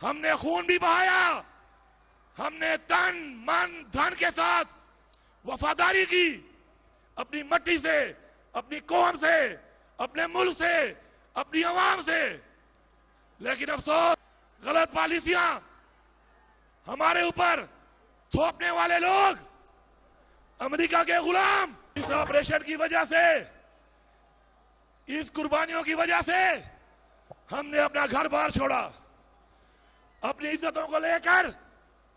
हमने खून भी बहाया, हमने तन मन धन के साथ वफादारी की, अपनी मट्टी से, अपनी कौम से, अपने मुल्क से, अपनी आवाम से। लेकिन अफसोस, गलत पॉलिसियां हमारे ऊपर थोपने वाले लोग अमेरिका के गुलाम, इस ऑपरेशन की वजह से, इस कुर्बानियों की वजह से हमने अपना घर बार छोड़ा, अपनी इज्जतों को लेकर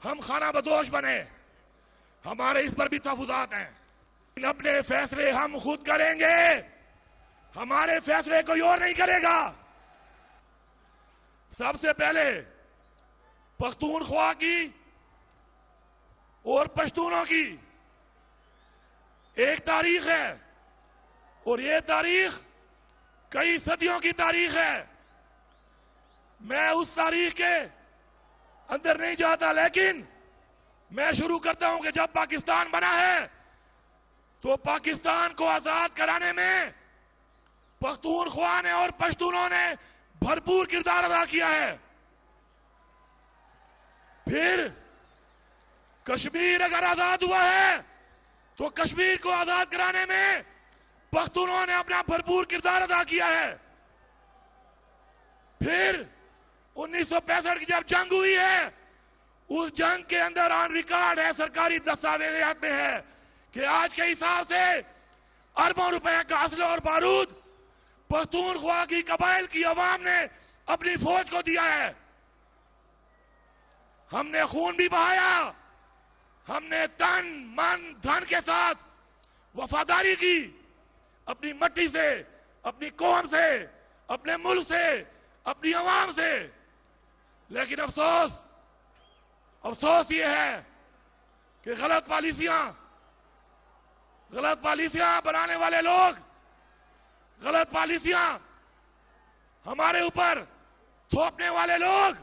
हम खाना बदोश बने। हमारे इस पर भी तहफुजात हैं। अपने फैसले हम खुद करेंगे, हमारे फैसले कोई और नहीं करेगा। सबसे पहले पख्तूनख्वा की और पश्तूनों की एक तारीख है, और ये तारीख कई सदियों की तारीख है। मैं उस तारीख के अंदर नहीं जाता, लेकिन मैं शुरू करता हूं कि जब पाकिस्तान बना है तो पाकिस्तान को आजाद कराने में पख्तूनख्वा ने और पश्तूनों ने भरपूर किरदार अदा किया है। फिर कश्मीर अगर आजाद हुआ है तो कश्मीर को आजाद कराने में पख्तूनों ने अपना भरपूर किरदार अदा किया है। फिर 1965 की जब जंग हुई है, उस जंग के अंदर ऑन रिकॉर्ड है, सरकारी दस्तावेजात में है कि आज के हिसाब से अरबों रुपए का असला और बारूद पख्तूनख्वा की कबाइल की अवाम ने अपनी फौज को दिया है। हमने खून भी बहाया, हमने तन मन धन के साथ वफादारी की, अपनी मट्टी से, अपनी कौम से, अपने मुल्क से, अपनी आवाम से। लेकिन अफसोस ये है कि गलत पॉलिसियां बनाने वाले लोग, गलत पॉलिसियां हमारे ऊपर थोपने वाले लोग,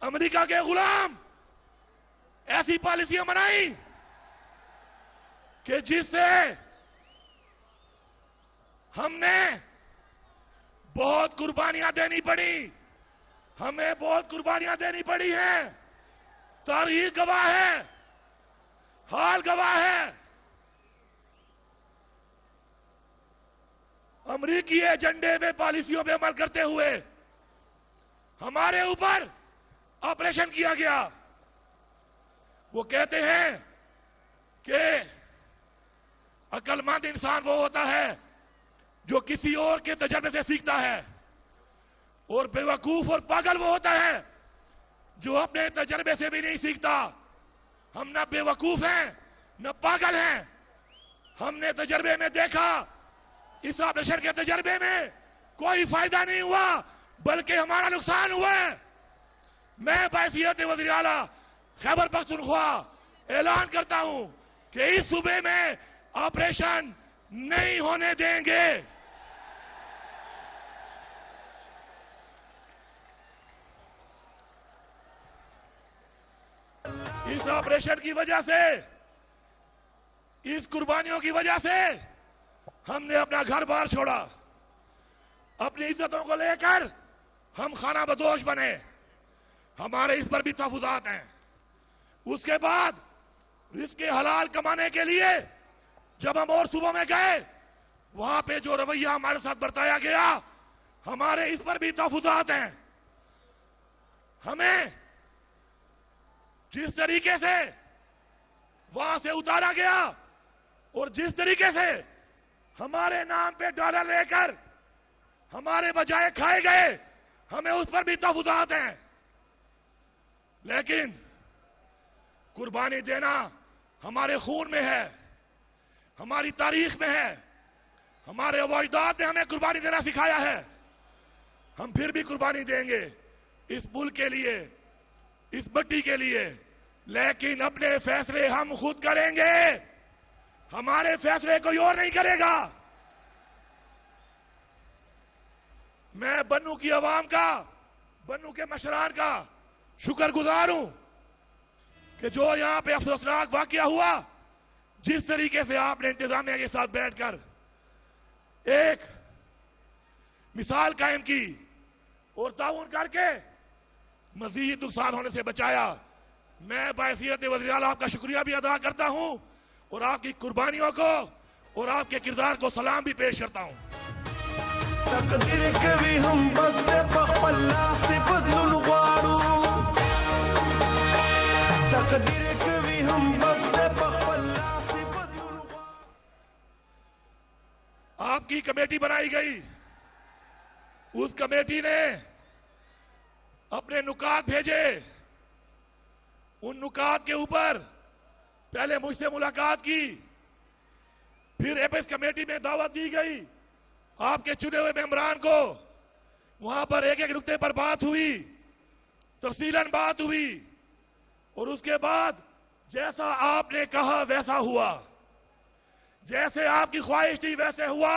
अमेरिका के गुलाम, ऐसी पॉलिसियां बनाई कि जिससे हमने बहुत कुर्बानियां देनी पड़ी, हमें बहुत कुर्बानियां देनी पड़ी हैं। तारीख गवाह है, हाल गवाह है। अमरीकी एजेंडे में, पॉलिसियों पे अमल करते हुए हमारे ऊपर ऑपरेशन किया गया। वो कहते हैं कि अक्लमंद इंसान वो होता है जो किसी और के तजर्बे से सीखता है, और बेवकूफ और पागल वो होता है जो अपने तजर्बे से भी नहीं सीखता। हम न बेवकूफ हैं न पागल हैं। हमने तजर्बे में देखा, इस ऑपरेशन के तजर्बे में कोई फायदा नहीं हुआ, बल्कि हमारा नुकसान हुआ है। मैं बैसियत वज़ीर आला खैबर पख्तूनख्वा ऐलान करता हूं कि इस सूबे में ऑपरेशन नहीं होने देंगे। इस ऑपरेशन की वजह से, इस कुर्बानियों की वजह से हमने अपना घर बार छोड़ा, अपनी इज्जतों को लेकर हम खाना बदोश बने। हमारे इस पर भी तहफुजात हैं। उसके बाद रिस्क हलाल कमाने के लिए जब हम और सूबों में गए, वहां पे जो रवैया हमारे साथ बरताया गया, हमारे इस पर भी तहफुजात हैं। हमें जिस तरीके से वहां से उतारा गया और जिस तरीके से हमारे नाम पे डॉलर लेकर हमारे बजाय खाए गए, हमें उस पर भी तहफुजात हैं। लेकिन कुर्बानी देना हमारे खून में है, हमारी तारीख में है, हमारे अजदाद ने हमें कुर्बानी देना सिखाया है। हम फिर भी कुर्बानी देंगे इस मुल्क के लिए, इस मट्टी के लिए, लेकिन अपने फैसले हम खुद करेंगे, हमारे फैसले कोई और नहीं करेगा। मैं बन्नू की आवाम का, बन्नू के मशरान का शुक्रगुजार हूं कि जो यहां पे अफसोसनाक वाकया हुआ, जिस तरीके से आपने इंतजामिया के साथ बैठकर एक मिसाल कायम की और ताउन करके मजीद नुकसान होने से बचाया। मैं बायसियत वज़ीर आला आपका शुक्रिया भी अदा करता हूं और आपकी कुर्बानियों को और आपके किरदार को सलाम भी पेश करता हूं। तकदीर के भी हम बस दे पखपल्ला से बदलुन वाड़ू, तकदीर के भी हम बस दे पखपल्ला से बदलुन वाड़ू। आपकी कमेटी बनाई गई, उस कमेटी ने अपने नुकात भेजे। उन नुकात के ऊपर पहले मुझसे मुलाकात की, फिर एपेक्स कमेटी में दावत दी गई। आपके चुने हुए मेंबरान को वहां पर एक एक नुक्ते पर बात हुई, तफसीलन बात हुई और उसके बाद जैसा आपने कहा वैसा हुआ, जैसे आपकी ख्वाहिश थी वैसे हुआ।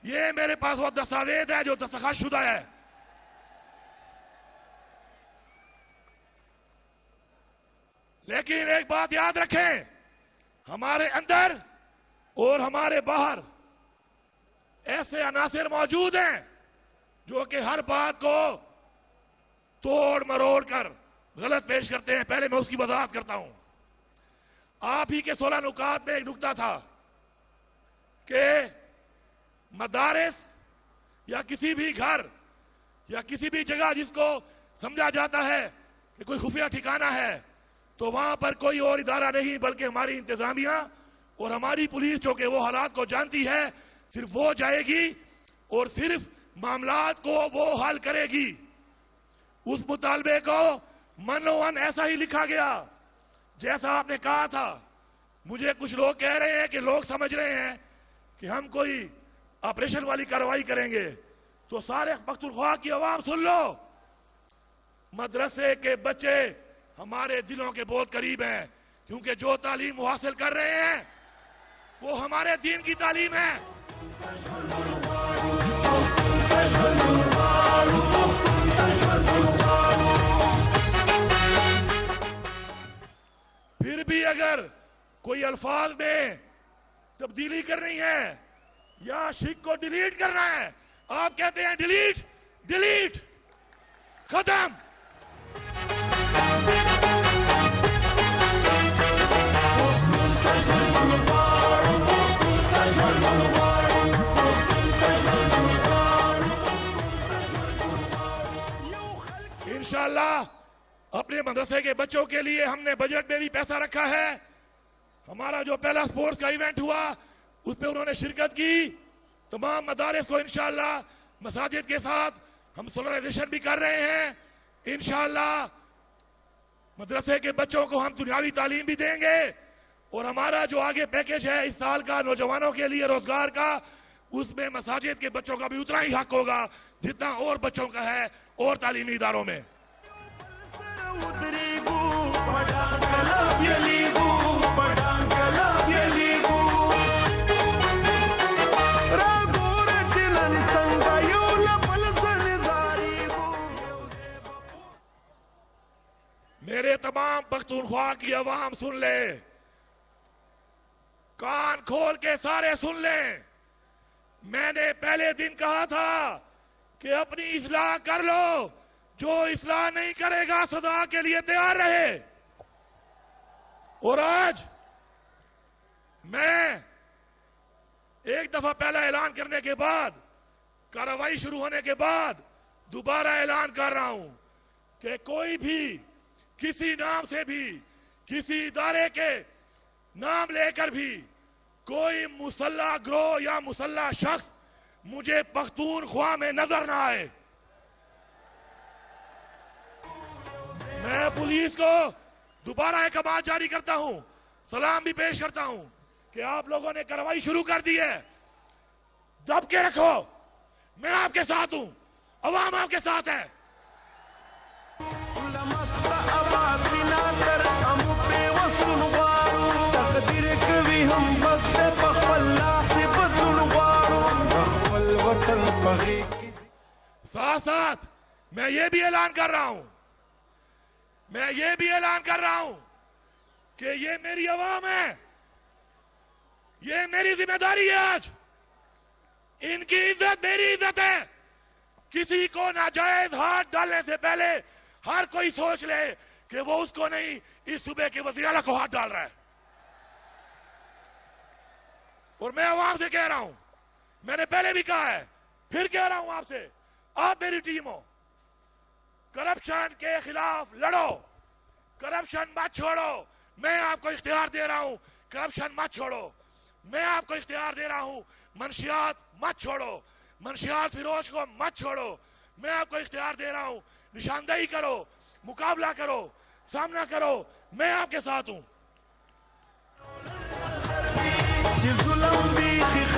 ये मेरे पास वो दस्तावेज है जो दस्तखत शुदा है। लेकिन एक बात याद रखें, हमारे अंदर और हमारे बाहर ऐसे अनासिर मौजूद हैं जो कि हर बात को तोड़ मरोड़ कर गलत पेश करते हैं। पहले मैं उसकी वजाहत करता हूं। आप ही के 16 नुकात में एक नुक्ता था कि मदारिस या किसी भी घर या किसी भी जगह जिसको समझा जाता है कि कोई खुफिया ठिकाना है, तो वहां पर कोई और इदारा नहीं बल्कि हमारी इंतजामिया और हमारी पुलिस जो कि वो हालात को जानती है, सिर्फ वो जाएगी और सिर्फ मामलात को वो हल करेगी। उस मुतालबे को मनोवन ऐसा ही लिखा गया जैसा आपने कहा था। मुझे कुछ लोग कह रहे हैं कि लोग समझ रहे हैं कि हम कोई ऑपरेशन वाली कार्रवाई करेंगे, तो सारे पख्तूनख्वा की आवाम सुन लो, मदरसे के बच्चे हमारे दिलों के बहुत करीब हैं, क्योंकि जो तालीम वो हासिल कर रहे हैं वो हमारे दीन की तालीम है। फिर भी अगर कोई अल्फाज में तब्दीली करनी है या शिक को डिलीट करना है, आप कहते हैं डिलीट डिलीट, खत्म। इंशाअल्लाह अपने मदरसे के बच्चों के लिए हमने बजट में भी पैसा रखा है। हमारा जो पहला स्पोर्ट्स का इवेंट हुआ उस पे उन्होंने शिरकत की। तमाम मदारिस को इंशाअल्लाह मसाजिद के साथ हम सोलराइजेशन भी कर रहे हैं। इंशाअल्लाह मदरसे के बच्चों को हम दुनियावी तालीम भी देंगे और हमारा जो आगे पैकेज है इस साल का नौजवानों के लिए रोजगार का, उसमें मसाजिद के बच्चों का भी उतना ही हक होगा जितना और बच्चों का है और तालीमी इदारों में। मेरे तमाम पख्तूनख्वा की आवाम सुन ले, कान खोल के सारे सुन ले। मैंने पहले दिन कहा था कि अपनी इस्लाह कर लो, जो इस्लाह नहीं करेगा सदा के लिए तैयार रहे। और आज मैं एक दफा पहला ऐलान करने के बाद, कार्रवाई शुरू होने के बाद दोबारा ऐलान कर रहा हूं कि कोई भी किसी नाम से भी, किसी इदारे के नाम लेकर भी कोई मुसल्ला ग्रोह या मुसल्ला शख्स मुझे पख्तूनख्वा में नजर ना आए। मैं पुलिस को दोबारा एक आवाज जारी करता हूं, सलाम भी पेश करता हूं कि आप लोगों ने कार्रवाई शुरू कर दी है, दब के रखो। मैं आपके साथ हूं, अवाम आपके साथ है। साथ साथ मैं ये भी ऐलान कर रहा हूं, कि ये मेरी आवाम है, ये मेरी जिम्मेदारी है। आज इनकी इज्जत मेरी इज्जत है। किसी को नाजायज हाथ डालने से पहले हर कोई सोच ले कि वो उसको नहीं, इस सूबे के वज़ीर आला को हाथ डाल रहा है। और मैं आवाम से कह रहा हूं, मैंने पहले भी कहा है, फिर कह रहा हूं आपसे, आप मेरी टीम हो, करप्शन के खिलाफ लड़ो, करप्शन मत छोड़ो। मैं आपको इख्तियार दे रहा हूं, करप्शन मत छोड़ो। मैं आपको इख्तियार दे रहा हूं, मंशियात मत छोड़ो, मंशियात फिरोज को मत छोड़ो। मैं आपको इख्तियार दे रहा हूं, निशानदेही करो, मुकाबला करो, सामना करो, मैं आपके साथ हूं।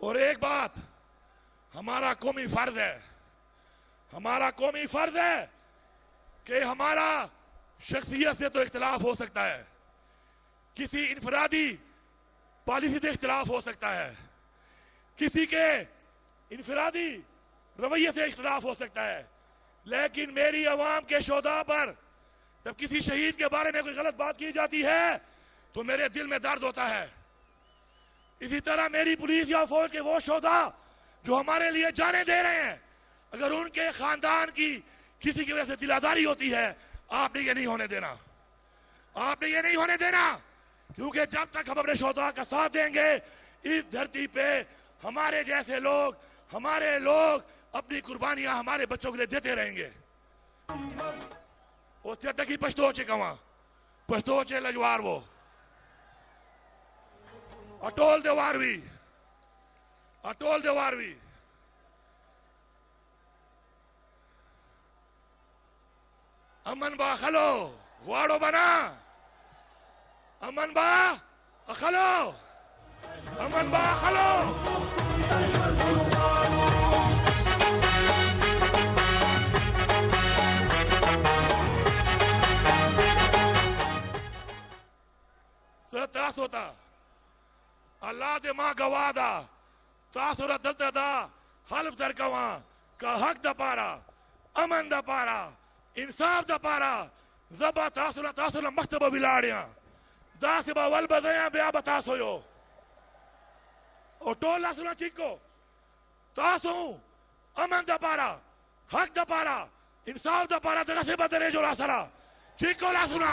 और एक बात, हमारा कौमी फर्ज है, हमारा कौमी फर्ज है कि हमारा शख्सियत से तो इख्तिलाफ हो सकता है, किसी इनफरादी पॉलिसी से इख्तिलाफ हो सकता है, किसी के इनफरादी रवैये से इख्तिलाफ हो सकता है, लेकिन मेरी आवाम के शोधा पर जब किसी शहीद के बारे में कोई गलत बात की जाती है तो मेरे दिल में दर्द होता है। इसी तरह मेरी पुलिस या फौज के वो शोधा जो हमारे लिए जाने दे रहे हैं, अगर उनके खानदान की किसी की वजह से दिल आजारी होती है, आपने ये नहीं होने देना, आपने ये नहीं होने देना, क्योंकि जब तक हम अपने शोधा का साथ देंगे, इस धरती पे हमारे जैसे लोग, हमारे लोग अपनी कुर्बानियां हमारे बच्चों के लिए देते रहेंगे। वो चटकी पश्तो कवा पश्तो चे लजवार वो अटोल देवारवी अमन बा खलो वाड़ो बना अमन बा अखलो अमन बा अखलो। तासोता अल्लाह दे मां गवादा तासोरा दलता दा हल्फ दर कवा का हक दा पारा अमन दा पारा इंसाफ दा पारा जबा तासोरा मख्तबा बिलाड़िया दासिबा वल बदया ब्या बतासो यो ओ टोला सुना चिको तासो अमन दा पारा हक दा पारा इंसाफ दा पारा दसे बदरे जो रासरा चिको ला सुना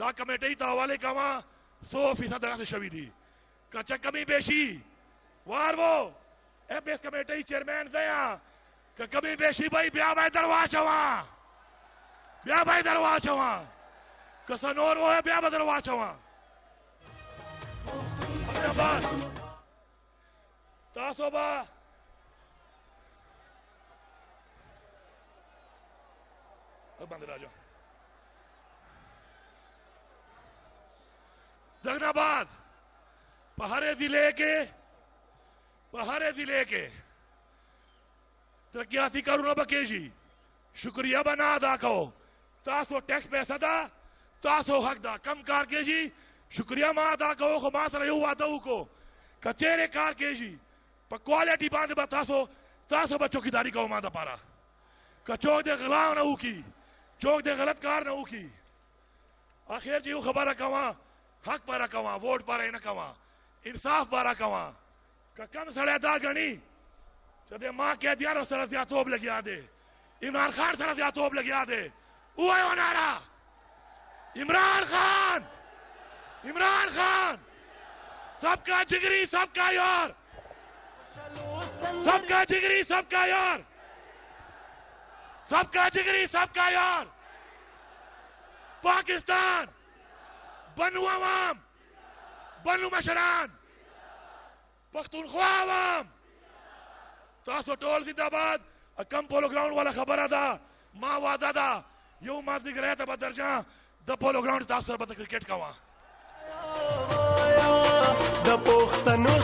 दा कमेटी ता हवाले कवा 100% दरख्त शवी दी कच्चा कमी बेशी वार वो एपीएस कमेटी चेयरमैन से का कमी बेशी भाई ब्याह भाई दरवा चवा कसनोर वो है ब्याह दरवा चवा तासोबा बंद राजा जगनाबाद पहाड़े जिले के तरक्याती करूना बकेजी शुक्रिया बना अदा कहो तासो टैक्स पैसा दा तासो हक दा कम कार के जी शुक्रिया मा अदा कहो खमा सर यू वादा को कचेरे कार के जी पर क्वालिटी बांध तासो बच्चों की दारी कहो मा दा पारा कचोक दे गलाव ना की चौक दे गलत कार ना की आखिर जी खबर कवा हक पर कवा वोट पर न कवा इंसाफ पर कवा कम सड़े दा गणी जदे मां कह दिया रो सर दिया तोब लगिया दे इमरान खान सर दिया तोब लगिया दे वो नारा इमरान खान सबका जिगरी सबका यार सबका जिगरी सबका यार सबका जिगरी सबका यार पाकिस्तान बनु अवाम बनु मशरान पख्तूनख्वा अवाम तासो टोल जिंदाबाद कम पोलो ग्राउंड वाला खबर था माँ वादा था यू माँ दिख रहा था बदरजा द पोलो ग्राउंड तासो बद क्रिकेट का वहाँ द पोख्तनो